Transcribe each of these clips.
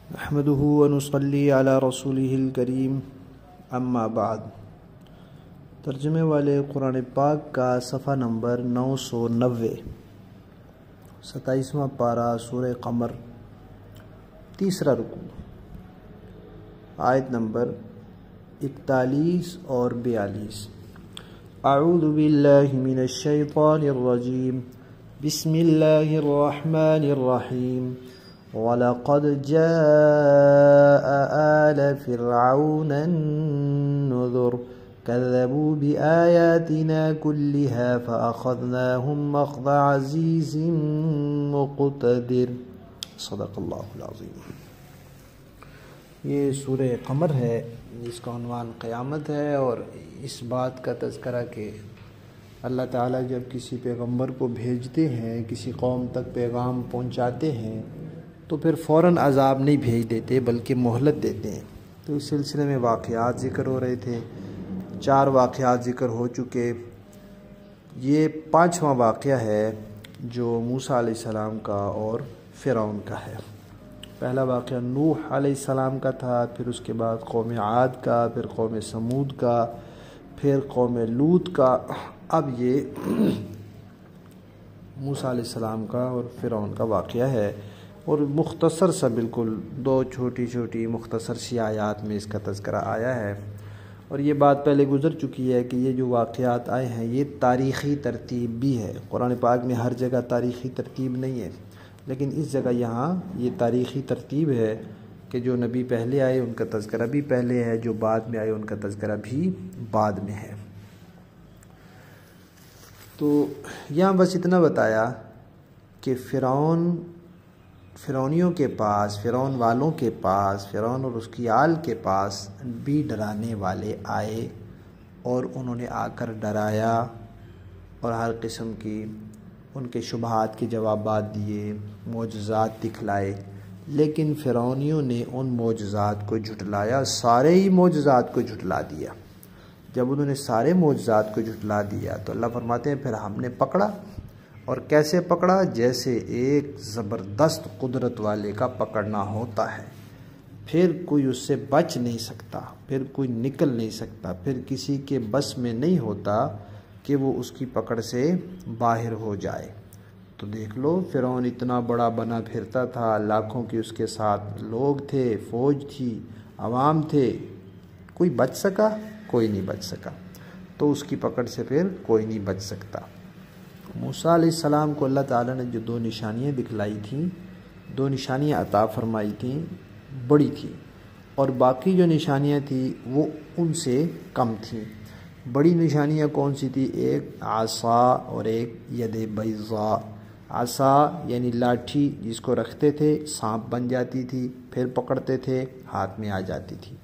نحمده ونصلي على رسوله الكريم اما بعد۔ ترجمے والے قرآن پاک کا صفحہ نمبر 990، 27واں پارہ سورہ قمر، تیسرا رکوع، آیت نمبر 41 اور 42۔ اعوذ باللہ من الشیطان الرجیم، بسم اللہ الرحمن الرحیم۔ وَلَقَدْ جَاءَ آلَ فِرْعَوْنَ النُّذُرُ كَذَّبُوا بِآيَاتِنَا كُلِّهَا فَأَخَذْنَاهُمْ أَخْذَ عَزِيزٍ مُقْتَدِرٍ۔ صدق اللہ العظیم۔ یہ سورہ قمر ہے، جس کا عنوان قیامت ہے، اور اس بات کا تذکرہ کہ اللہ تعالیٰ جب کسی پیغمبر کو بھیجتے ہیں، کسی قوم تک پیغام پہنچاتے ہیں، تو پھر فوراً عذاب نہیں بھیج دیتے بلکہ مہلت دیتے ہیں۔ تو اس سلسلے میں واقعات ذکر ہو رہے تھے، 4 واقعات ذکر ہو چکے۔ یہ 5واں واقعہ ہے جو موسیٰ علیہ السلام کا اور فرعون کا ہے۔ پہلا واقعہ نوح علیہ السلام کا تھا، پھر اس کے بعد قوم عاد کا، پھر قوم سمود کا، پھر قوم لوط کا۔ اب یہ موسیٰ علیہ السلام کا اور فرعون کا واقعہ ہے، اور مختصر سا، بالکل 2 چھوٹی چھوٹی مختصر سی آیات میں اس کا تذکرہ آیا ہے۔ اور یہ بات پہلے گزر چکی ہے کہ یہ جو واقعات آئے ہیں یہ تاریخی ترتیب بھی ہے۔ قرآن پاک میں ہر جگہ تاریخی ترتیب نہیں ہے، لیکن اس جگہ یہاں یہ تاریخی ترتیب ہے کہ جو نبی پہلے آئے ان کا تذکرہ بھی پہلے ہے، جو بعد میں آئے ان کا تذکرہ بھی بعد میں ہے۔ تو یہاں بس اتنا بتایا کہ فرعونیوں کے پاس، فرعون والوں کے پاس، فرعون اور اس کی آل کے پاس بھی ڈرانے والے آئے، اور انہوں نے آ کر ڈرایا اور ہر قسم کی ان کے شبہات کے جوابات دیے، معجزات دکھلائے، لیکن فرعونیوں نے ان معجزات کو جھٹلایا، سارے ہی معجزات کو جھٹلا دیا۔ جب انہوں نے سارے معجزات کو جھٹلا دیا تو اللہ فرماتے ہیں پھر ہم نے پکڑا، اور کیسے پکڑا؟ جیسے ایک زبردست قدرت والے کا پکڑنا ہوتا ہے، پھر کوئی اس سے بچ نہیں سکتا، پھر کوئی نکل نہیں سکتا، پھر کسی کے بس میں نہیں ہوتا کہ وہ اس کی پکڑ سے باہر ہو جائے۔ تو دیکھ لو، فرعون اتنا بڑا بنا پھرتا تھا، لاکھوں کی اس کے ساتھ لوگ تھے، فوج تھی، عوام تھے، کوئی بچ سکا؟ کوئی نہیں بچ سکا۔ تو اس کی پکڑ سے پھر کوئی نہیں بچ سکتا۔ موسیٰ علیہ السلام کو اللہ تعالیٰ نے جو 2 نشانیاں دکھلائی تھیں، 2 نشانیاں عطا فرمائی تھیں، بڑی تھیں، اور باقی جو نشانیاں تھیں وہ ان سے کم تھیں۔ بڑی نشانیاں کون سی تھی؟ ایک عصا اور ایک ید بیضاء۔ عصا یعنی لاٹھی، جس کو رکھتے تھے سانپ بن جاتی تھی، پھر پکڑتے تھے ہاتھ میں آ جاتی تھی۔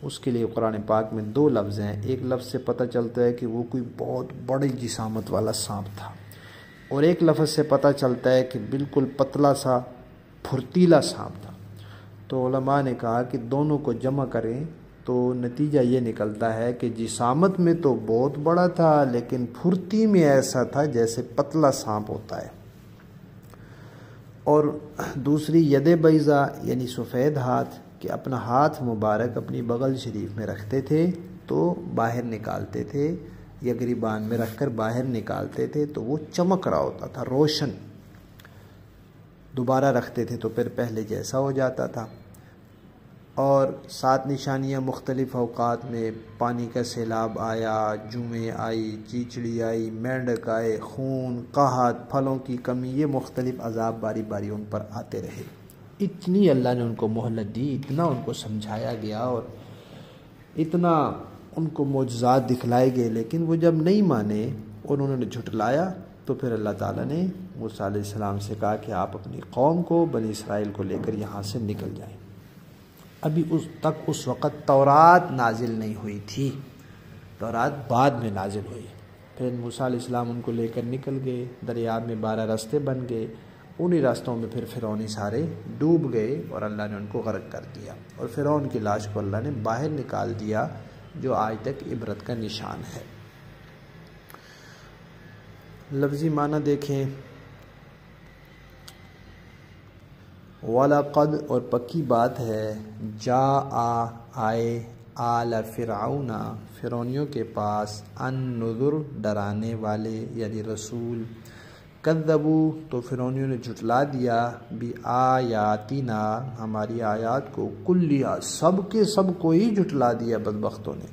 اس کے لیے قرآن پاک میں 2 لفظ ہیں۔ ایک لفظ سے پتہ چلتا ہے کہ وہ کوئی بہت بڑی جسامت والا سانپ تھا، اور ایک لفظ سے پتہ چلتا ہے کہ بالکل پتلا سا پھرتیلا سانپ تھا۔ تو علماء نے کہا کہ دونوں کو جمع کریں تو نتیجہ یہ نکلتا ہے کہ جسامت میں تو بہت بڑا تھا، لیکن پھرتی میں ایسا تھا جیسے پتلا سانپ ہوتا ہے۔ اور دوسری ید بیضاء یعنی سفید ہاتھ، کہ اپنا ہاتھ مبارک اپنی بغل شریف میں رکھتے تھے تو باہر نکالتے تھے، یا گریبان میں رکھ کر باہر نکالتے تھے تو وہ چمک رہا ہوتا تھا، روشن۔ دوبارہ رکھتے تھے تو پھر پہلے جیسا ہو جاتا تھا۔ اور 7 نشانیاں مختلف اوقات میں، پانی کا سیلاب آیا، جوئیں آئی، چیچڑی آئی، مینڈک آئے، خون، قحط، پھلوں کی کمی، یہ مختلف عذاب باری باری ان پر آتے رہے۔ اتنی اللہ نے ان کو مہلت دی، اتنا ان کو سمجھایا گیا، اور اتنا ان کو معجزات دکھلائے گئے، لیکن وہ جب نہیں مانے اور انہوں نے جھٹلایا، تو پھر اللہ تعالیٰ نے موسیٰ علیہ السلام سے کہا کہ آپ اپنی قوم کو، بنی اسرائیل کو لے کر یہاں سے نکل جائیں۔ ابھی اس وقت تورات نازل نہیں ہوئی تھی، تورات بعد میں نازل ہوئی۔ پھر موسیٰ علیہ السلام ان کو لے کر نکل گئے، دریا میں 12 راستے بن گئے، انہی راستوں میں پھر فرعونی سارے ڈوب گئے، اور اللہ نے ان کو غرق کر دیا، اور فرعون کی لاش کو اللہ نے باہر نکال دیا، جو آج تک عبرت کا نشان ہے۔ لفظی معنی دیکھیں، وَلَقَدْ اور پکی بات ہے آئے آل فرعون فرعونیوں کے پاس النذر ڈرانے والے یعنی رسول کذبوا تو فرعونیوں نے جھٹلا دیا بآیاتنا ہماری آیات کو کلیہ سب کے سب کو ہی جھٹلا دیا بدبختوں نے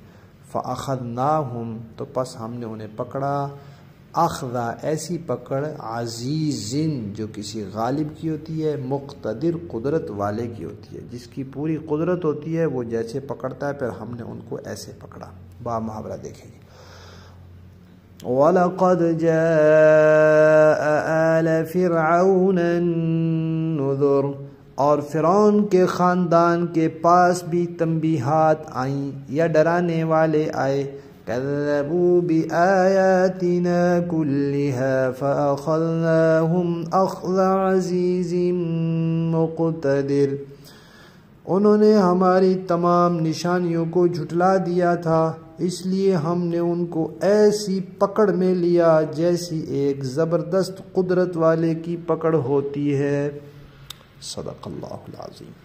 فأخذناہم تو پس ہم نے انہیں پکڑا اخذا ایسی پکڑ عزیزن جو کسی غالب کی ہوتی ہے مقتدر قدرت والے کی ہوتی ہے جس کی پوری قدرت ہوتی ہے وہ جیسے پکڑتا ہے پھر ہم نے ان کو ایسے پکڑا با محاورہ دیکھیں گے وَلَقَدْ جَاءَ آلَ فِرْعَوْنَ النُّذُرُ اور فرعون کے خاندان کے پاس بھی تنبیہات آئیں یا ڈرانے والے آئے كذبوا بآياتنا كلها فأخذناهم أخذ عزيز مقتدر انہوں نے ہماری تمام نشانیوں کو جھٹلا دیا تھا اس لیے ہم نے ان کو ایسی پکڑ میں لیا جیسی ایک زبردست قدرت والے کی پکڑ ہوتی ہے صدق اللہ العظیم.